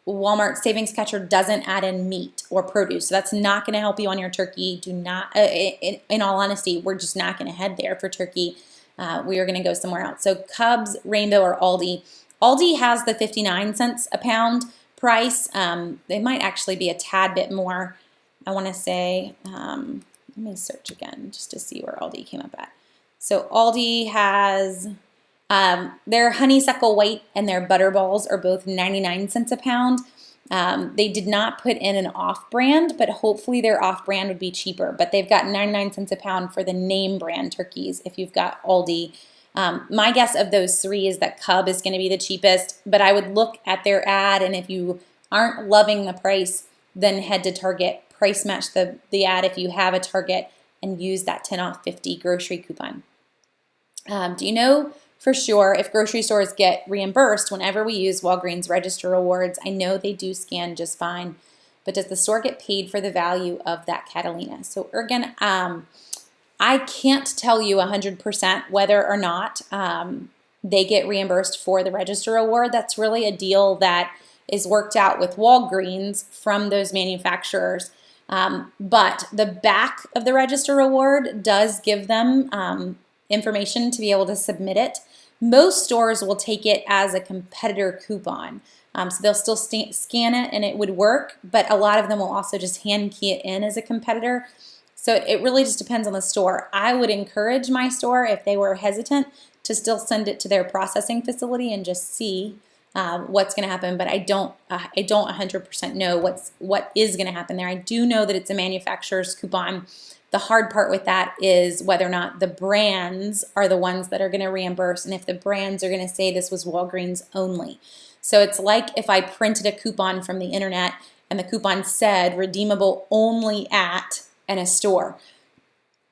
Walmart savings catcher doesn't add in meat or produce. So that's not going to help you on your turkey. Do not, in all honesty, we're just not going to head there for turkey. We are going to go somewhere else. So Cubs, Rainbow, or Aldi. Aldi has the 59 cents a pound price. They might actually be a tad bit more. I want to say, let me search again just to see where Aldi came up at. So Aldi has their honeysuckle white and their butterballs are both 99 cents a pound. They did not put in an off-brand, but hopefully their off-brand would be cheaper. But they've got 99 cents a pound for the name brand turkeys if you've got Aldi. My guess of those three is that Cub is going to be the cheapest, but I would look at their ad, and if you aren't loving the price, then head to Target, price match the ad if you have a Target, and use that 10 off 50 grocery coupon. Do you know for sure if grocery stores get reimbursed whenever we use Walgreens Register Rewards? I know they do scan just fine, but does the store get paid for the value of that Catalina? So again, I can't tell you 100% whether or not they get reimbursed for the Register Award. That's really a deal that is worked out with Walgreens from those manufacturers. But the back of the Register Award does give them information to be able to submit it. Most stores will take it as a competitor coupon. So they'll still scan it and it would work, but a lot of them will also just hand key it in as a competitor. So it really just depends on the store. I would encourage my store, if they were hesitant, to still send it to their processing facility and just see what's going to happen, but I don't 100% know what is going to happen there. I do know that it's a manufacturer's coupon. The hard part with that is whether or not the brands are the ones that are going to reimburse, and if the brands are going to say this was Walgreens only. So it's like if I printed a coupon from the internet and the coupon said redeemable only at and a store.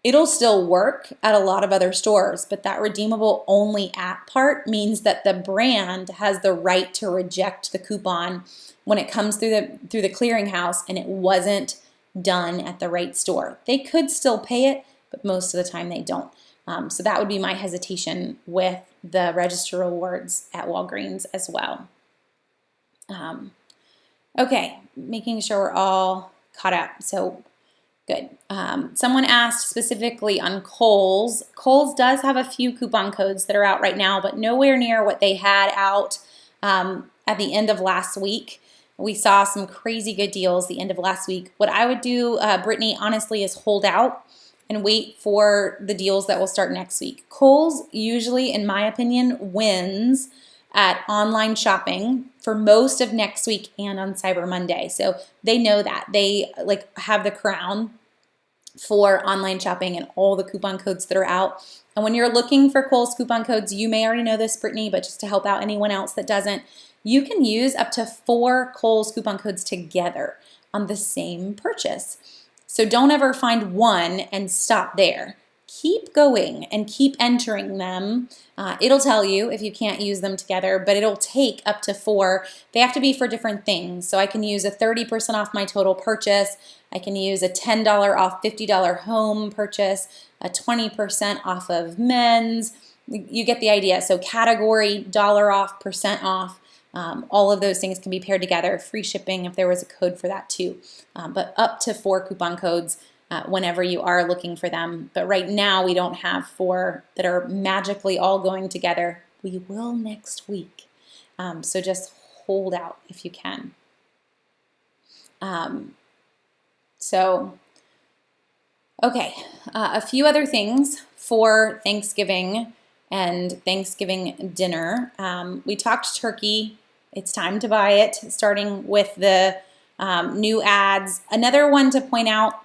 It'll still work at a lot of other stores, but that redeemable only at part means that the brand has the right to reject the coupon when it comes through the clearinghouse and it wasn't done at the right store. They could still pay it, but most of the time they don't. So that would be my hesitation with the register rewards at Walgreens as well. Okay, making sure we're all caught up. So good. Someone asked specifically on Kohl's. Kohl's does have a few coupon codes that are out right now, but nowhere near what they had out at the end of last week. We saw some crazy good deals the end of last week. What I would do, Brittany, honestly, is hold out and wait for the deals that will start next week. Kohl's usually, in my opinion, wins at online shopping for most of next week and on Cyber Monday. So they know that. They have the crown for online shopping and all the coupon codes that are out. And when you're looking for Kohl's coupon codes, you may already know this, Brittany, but just to help out anyone else that doesn't, you can use up to 4 Kohl's coupon codes together on the same purchase. So don't ever find one and stop there. Keep going and keep entering them. It'll tell you if you can't use them together, but it'll take up to 4. They have to be for different things. So I can use a 30% off my total purchase. I can use a $10 off $50 home purchase, a 20% off of men's. You get the idea. So category, dollar off, percent off. All of those things can be paired together. Free shipping if there was a code for that too. But up to 4 coupon codes whenever you are looking for them. But right now we don't have 4 that are magically all going together. We will next week. So just hold out if you can. Okay, a few other things for Thanksgiving and Thanksgiving dinner. We talked turkey. It's time to buy it, starting with the new ads. Another one to point out,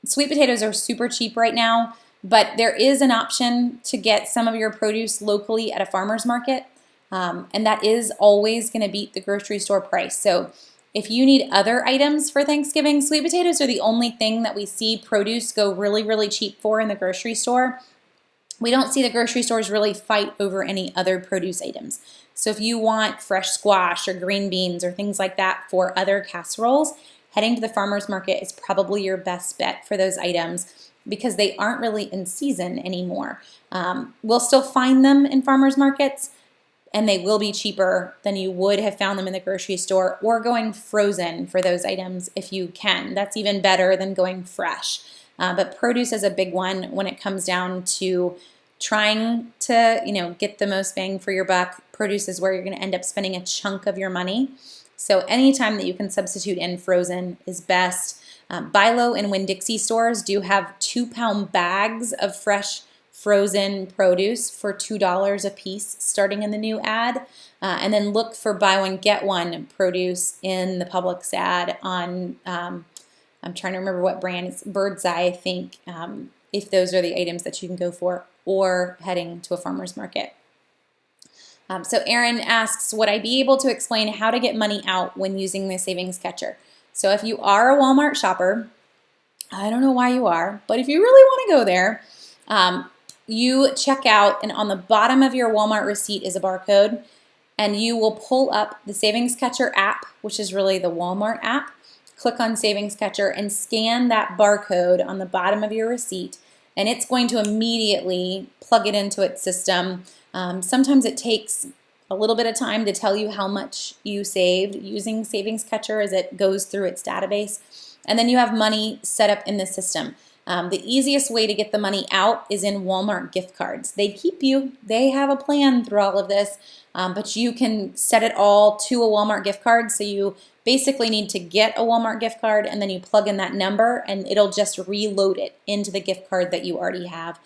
sweet potatoes are super cheap right now, but there is an option to get some of your produce locally at a farmer's market, and that is always going to beat the grocery store price. So if you need other items for Thanksgiving, sweet potatoes are the only thing that we see produce go really, really cheap for in the grocery store. We don't see the grocery stores really fight over any other produce items. So if you want fresh squash or green beans or things like that for other casseroles, heading to the farmer's market is probably your best bet for those items because they aren't really in season anymore. We'll still find them in farmer's markets, and they will be cheaper than you would have found them in the grocery store, or going frozen for those items if you can. That's even better than going fresh. But produce is a big one when it comes down to trying to, get the most bang for your buck. Produce is where you're going to end up spending a chunk of your money. So anytime that you can substitute in frozen is best. Bilo and Winn-Dixie stores do have 2-pound bags of fresh frozen produce for $2 a piece starting in the new ad. And then look for buy one, get one produce in the Publix ad on, I'm trying to remember what brand, it's Bird's Eye, I think, if those are the items that you can go for, or heading to a farmer's market. So Aaron asks, would I be able to explain how to get money out when using the savings catcher? So if you are a Walmart shopper, I don't know why you are, but if you really want to go there, you check out, and on the bottom of your Walmart receipt is a barcode, and you will pull up the Savings Catcher app, which is really the Walmart app. Click on Savings Catcher and scan that barcode on the bottom of your receipt, and it's going to immediately plug it into its system. Sometimes it takes a little bit of time to tell you how much you saved using Savings Catcher as it goes through its database, and then you have money set up in the system. The easiest way to get the money out is in Walmart gift cards. They keep you. They have a plan through all of this, but you can set it all to a Walmart gift card. So you basically need to get a Walmart gift card, and then you plug in that number, and it'll just reload it into the gift card that you already have.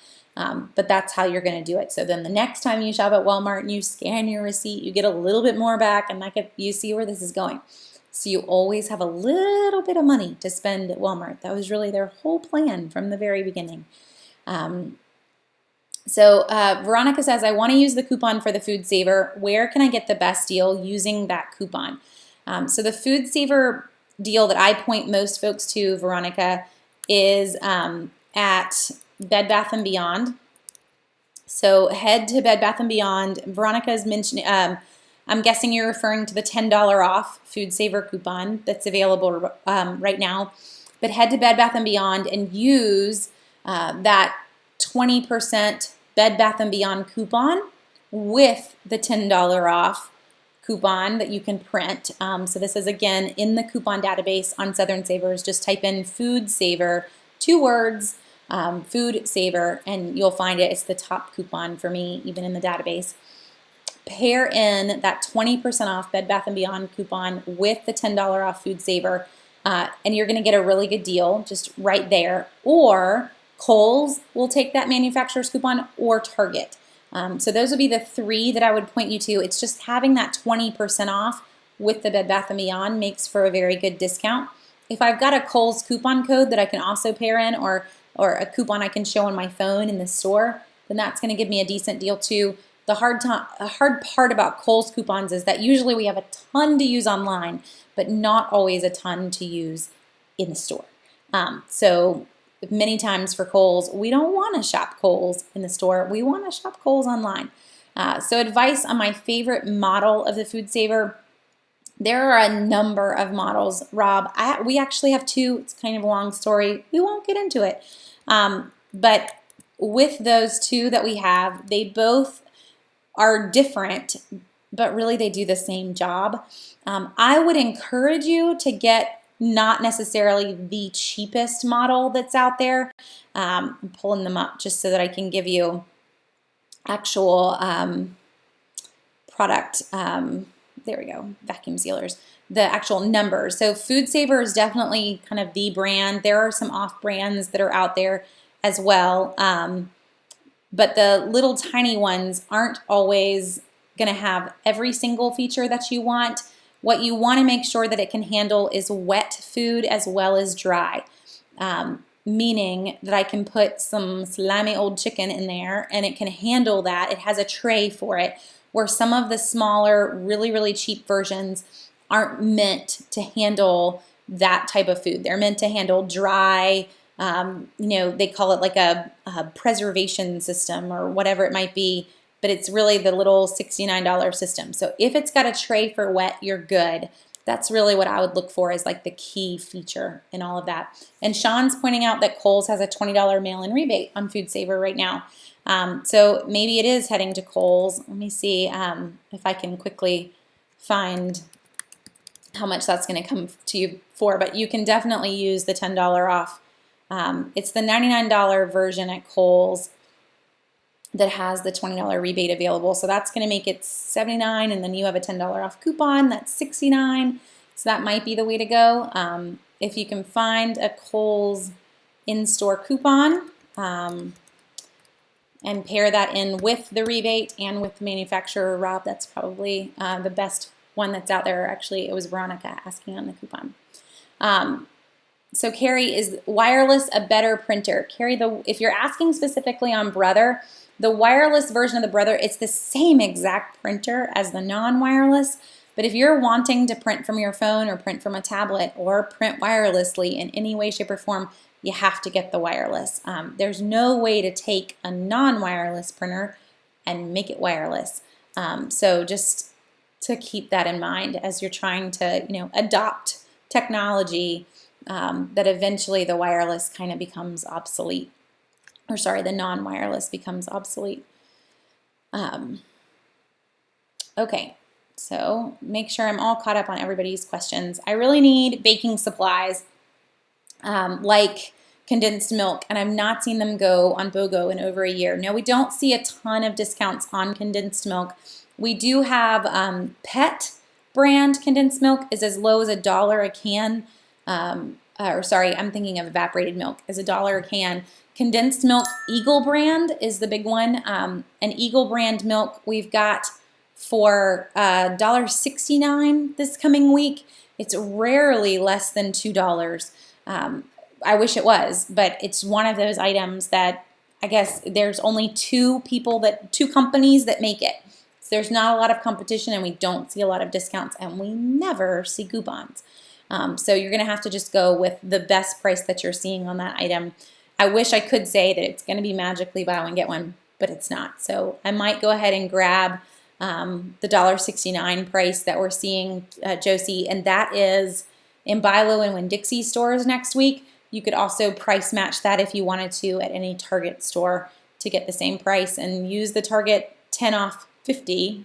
But that's how you're going to do it. So then the next time you shop at Walmart and you scan your receipt, you get a little bit more back, and you see where this is going. So you always have a little bit of money to spend at Walmart. That was really their whole plan from the very beginning. Veronica says, I want to use the coupon for the FoodSaver. Where can I get the best deal using that coupon? So the FoodSaver deal that I point most folks to, Veronica, is at Bed Bath & Beyond. So head to Bed Bath & Beyond. Veronica is mentioning, I'm guessing you're referring to the $10 off FoodSaver coupon that's available right now. But head to Bed Bath & Beyond and use that 20% Bed Bath & Beyond coupon with the $10 off coupon that you can print. So this is, again, in the coupon database on Southern Savers. Just type in FoodSaver, 2 words, FoodSaver, and you'll find it. It's the top coupon for me, even in the database. Pair in that 20% off Bed Bath & Beyond coupon with the $10 off FoodSaver, and you're going to get a really good deal just right there. Or Kohl's will take that manufacturer's coupon, or Target. So those would be the 3 that I would point you to. It's just having that 20% off with the Bed Bath & Beyond makes for a very good discount. If I've got a Kohl's coupon code that I can also pair in, or a coupon I can show on my phone in the store, then that's going to give me a decent deal too. The hard part about Kohl's coupons is that usually we have a ton to use online, but not always a ton to use in the store. So many times for Kohl's, we don't want to shop Kohl's in the store. We want to shop Kohl's online. So advice on my favorite model of the FoodSaver. There are a number of models, Rob. We actually have 2. It's kind of a long story. We won't get into it. But with those 2 that we have, they both are different, but really they do the same job. I would encourage you to get not necessarily the cheapest model that's out there. I'm pulling them up just so that I can give you actual product. There we go, vacuum sealers, the actual numbers. So FoodSaver is definitely kind of the brand. There are some off brands that are out there as well. But the little tiny ones aren't always going to have every single feature that you want. What you want to make sure that it can handle is wet food as well as dry, meaning that I can put some slimy old chicken in there and it can handle that. It has a tray for it, where some of the smaller, really, really cheap versions aren't meant to handle that type of food. They're meant to handle dry, they call it like a preservation system or whatever it might be, but it's really the little $69 system. So if it's got a tray for wet, you're good. That's really what I would look for as like the key feature in all of that. And Sean's pointing out that Kohl's has a $20 mail-in rebate on FoodSaver right now. So maybe it is heading to Kohl's. Let me see if I can quickly find how much that's going to come to you for, but you can definitely use the $10 off. It's the $99 version at Kohl's that has the $20 rebate available. So that's going to make it $79, and then you have a $10 off coupon. That's $69. So that might be the way to go. If you can find a Kohl's in-store coupon and pair that in with the rebate and with the manufacturer, Rob, that's probably the best one that's out there. Actually, it was Veronica asking on the coupon. So Carrie, is wireless a better printer? Carrie, if you're asking specifically on Brother, the wireless version of the Brother, it's the same exact printer as the non-wireless, but if you're wanting to print from your phone or print from a tablet or print wirelessly in any way, shape, or form, you have to get the wireless. There's no way to take a non-wireless printer and make it wireless. So just to keep that in mind as you're trying to, adopt technology, that eventually the wireless kind of becomes obsolete. Or sorry, the non-wireless becomes obsolete. Okay, so make sure I'm all caught up on everybody's questions. I really need baking supplies like condensed milk, and I've not seen them go on BOGO in over a year. No, we don't see a ton of discounts on condensed milk. We do have Pet brand condensed milk is as low as $1 a can. I'm thinking of evaporated milk, is $1 a can. Condensed milk, Eagle brand is the big one. An Eagle brand milk we've got for $1.69 this coming week. It's rarely less than $2. I wish it was, but it's one of those items that I guess there's only two companies that make it. So there's not a lot of competition, and we don't see a lot of discounts, and we never see coupons. So you're going to have to just go with the best price that you're seeing on that item. I wish I could say that it's going to be magically buy one, get one, but it's not. So I might go ahead and grab the $1.69 price that we're seeing, Josie, and that is in Buy Low and Winn-Dixie stores next week. You could also price match that if you wanted to at any Target store to get the same price, and use the Target 10 off 50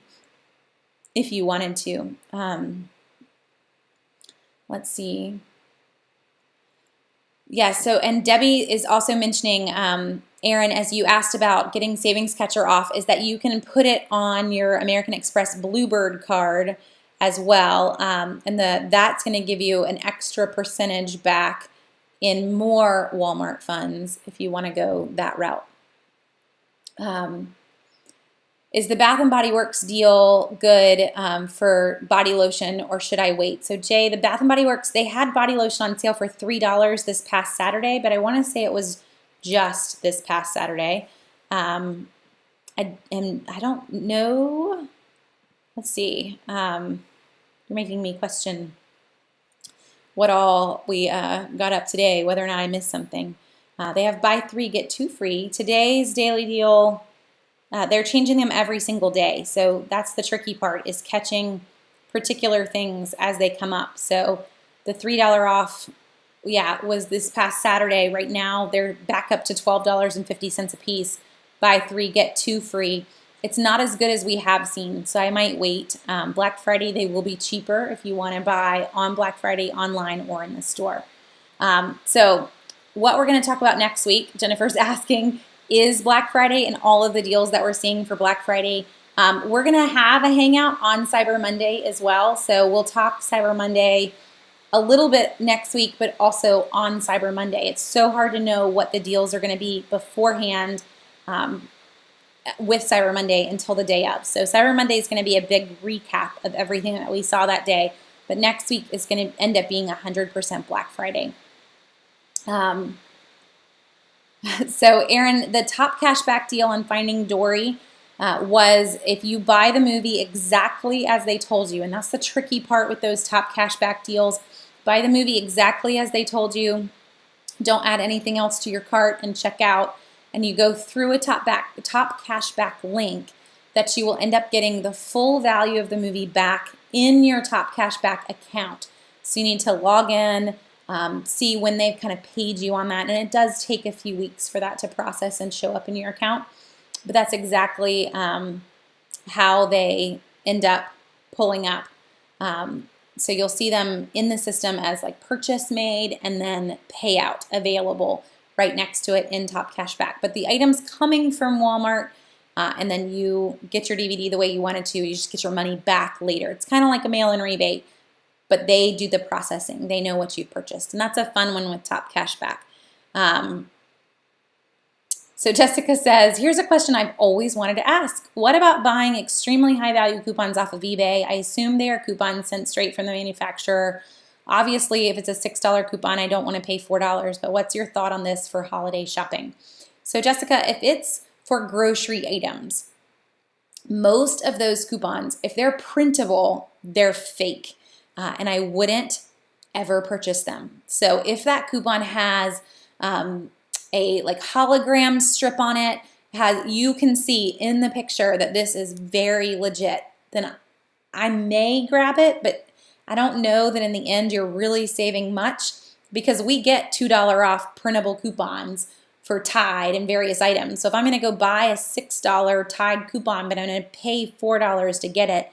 if you wanted to. Let's see. Yeah, so, and Debbie is also mentioning, Aaron, as you asked about getting Savings Catcher off, is that you can put it on your American Express Bluebird card as well, and that's going to give you an extra percentage back in more Walmart funds if you want to go that route. Is the Bath & Body Works deal good for body lotion, or should I wait? So Jay, the Bath & Body Works, they had body lotion on sale for $3 this past Saturday, but I want to say it was just this past Saturday. I don't know. Let's see. You're making me question what all we got up today, whether or not I missed something. They have buy 3, get 2 free. Today's daily deal, they're changing them every single day. So that's the tricky part, is catching particular things as they come up. So the $3 off, was this past Saturday. Right now they're back up to $12.50 a piece. Buy 3, get 2 free. It's not as good as we have seen, so I might wait. Black Friday, they will be cheaper if you want to buy on Black Friday online or in the store. So what we're going to talk about next week, Jennifer's asking, is Black Friday and all of the deals that we're seeing for Black Friday. We're going to have a hangout on Cyber Monday as well, so we'll talk Cyber Monday a little bit next week, but also on Cyber Monday. It's so hard to know what the deals are going to be beforehand with Cyber Monday until the day of. So Cyber Monday is going to be a big recap of everything that we saw that day, but next week is going to end up being 100% Black Friday. So Aaron, the TopCashback deal on Finding Dory was if you buy the movie exactly as they told you, and that's the tricky part with those TopCashback deals. Buy the movie exactly as they told you. Don't add anything else to your cart and check out. And you go through a TopCashback link, that you will end up getting the full value of the movie back in your TopCashback account. So you need to log in, see when they've kind of paid you on that. And it does take a few weeks for that to process and show up in your account. But that's exactly how they end up pulling up. So you'll see them in the system as like purchase made and then payout available right next to it in TopCashback. But the item's coming from Walmart, and then you get your DVD the way you wanted to. You just get your money back later. It's kind of like a mail-in rebate, but they do the processing. They know what you've purchased, and that's a fun one with TopCashback. So Jessica says, here's a question I've always wanted to ask. What about buying extremely high value coupons off of eBay? I assume they are coupons sent straight from the manufacturer. Obviously, if it's a $6 coupon, I don't want to pay $4, but what's your thought on this for holiday shopping? So Jessica, if it's for grocery items, most of those coupons, if they're printable, they're fake, and I wouldn't ever purchase them. So if that coupon has a like hologram strip on it, you can see in the picture that this is very legit, then I may grab it, but I don't know that in the end you're really saving much, because we get $2 off printable coupons for Tide and various items. So if I'm going to go buy a $6 Tide coupon, but I'm going to pay $4 to get it,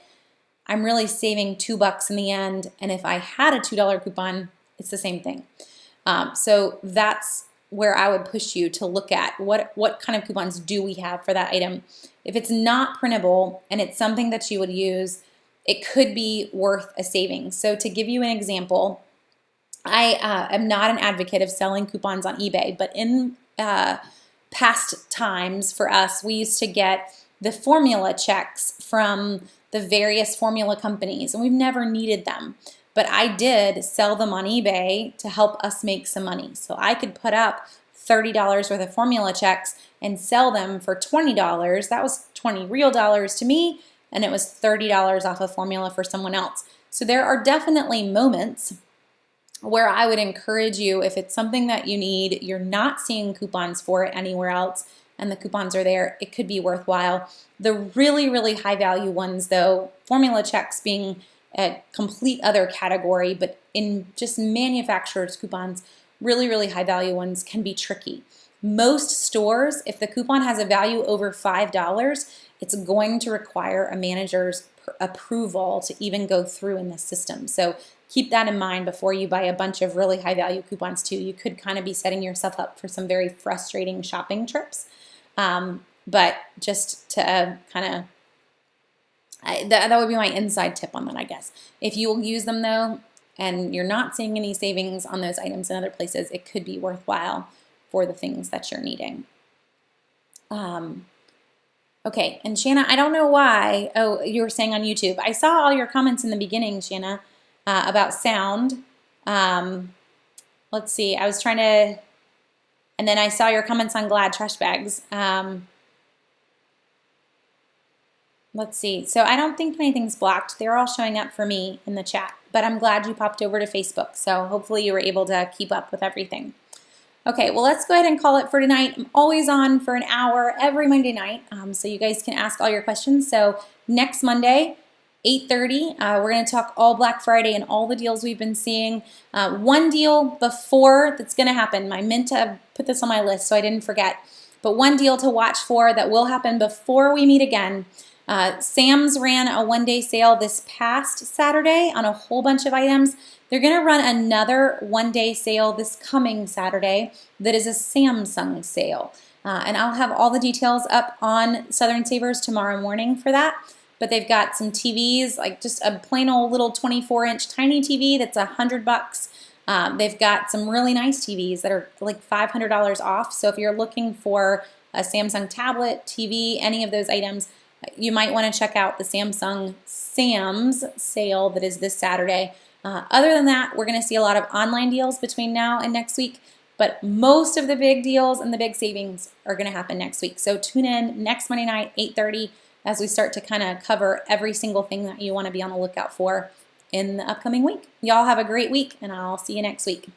I'm really saving $2 in the end. And if I had a $2 coupon, it's the same thing. So that's where I would push you to look at what kind of coupons do we have for that item. If it's not printable and it's something that you would use, it could be worth a savings. So to give you an example, I am not an advocate of selling coupons on eBay, but in past times for us, we used to get the formula checks from the various formula companies, and we've never needed them. But I did sell them on eBay to help us make some money. So I could put up $30 worth of formula checks and sell them for $20. That was 20 real dollars to me, and it was $30 off of formula for someone else. So there are definitely moments where I would encourage you, if it's something that you need, you're not seeing coupons for it anywhere else, and the coupons are there, it could be worthwhile. The really, really high value ones though, formula checks being a complete other category, but in just manufacturer's coupons, really, really high value ones can be tricky. Most stores, if the coupon has a value over $5, it's going to require a manager's approval to even go through in the system. So keep that in mind before you buy a bunch of really high value coupons too. You could kind of be setting yourself up for some very frustrating shopping trips. But just to kind of, that would be my inside tip on that, I guess. If you will use them though, and you're not seeing any savings on those items in other places, it could be worthwhile for the things that you're needing. Okay, and Shanna, I don't know why, oh, you were saying on YouTube. I saw all your comments in the beginning, Shanna, about sound. Let's see, I was trying to, and then I saw your comments on Glad trash bags. Let's see, so I don't think anything's blocked. They're all showing up for me in the chat, but I'm glad you popped over to Facebook, so hopefully you were able to keep up with everything. Okay, well, let's go ahead and call it for tonight. I'm always on for an hour every Monday night, so you guys can ask all your questions. So next Monday, 8:30, we're going to talk all Black Friday and all the deals we've been seeing. One deal before that's going to happen. I meant to put this on my list so I didn't forget. But one deal to watch for that will happen before we meet again. Sam's ran a one-day sale this past Saturday on a whole bunch of items. They're going to run another one-day sale this coming Saturday that is a Samsung sale. And I'll have all the details up on Southern Savers tomorrow morning for that. But they've got some TVs, like just a plain old little 24-inch tiny TV that's $100. They've got some really nice TVs that are like $500 off. So if you're looking for a Samsung tablet, TV, any of those items, you might want to check out the Samsung Sam's sale that is this Saturday. Other than that, we're going to see a lot of online deals between now and next week, but most of the big deals and the big savings are going to happen next week. So tune in next Monday night, 8:30, as we start to kind of cover every single thing that you want to be on the lookout for in the upcoming week. Y'all have a great week, and I'll see you next week.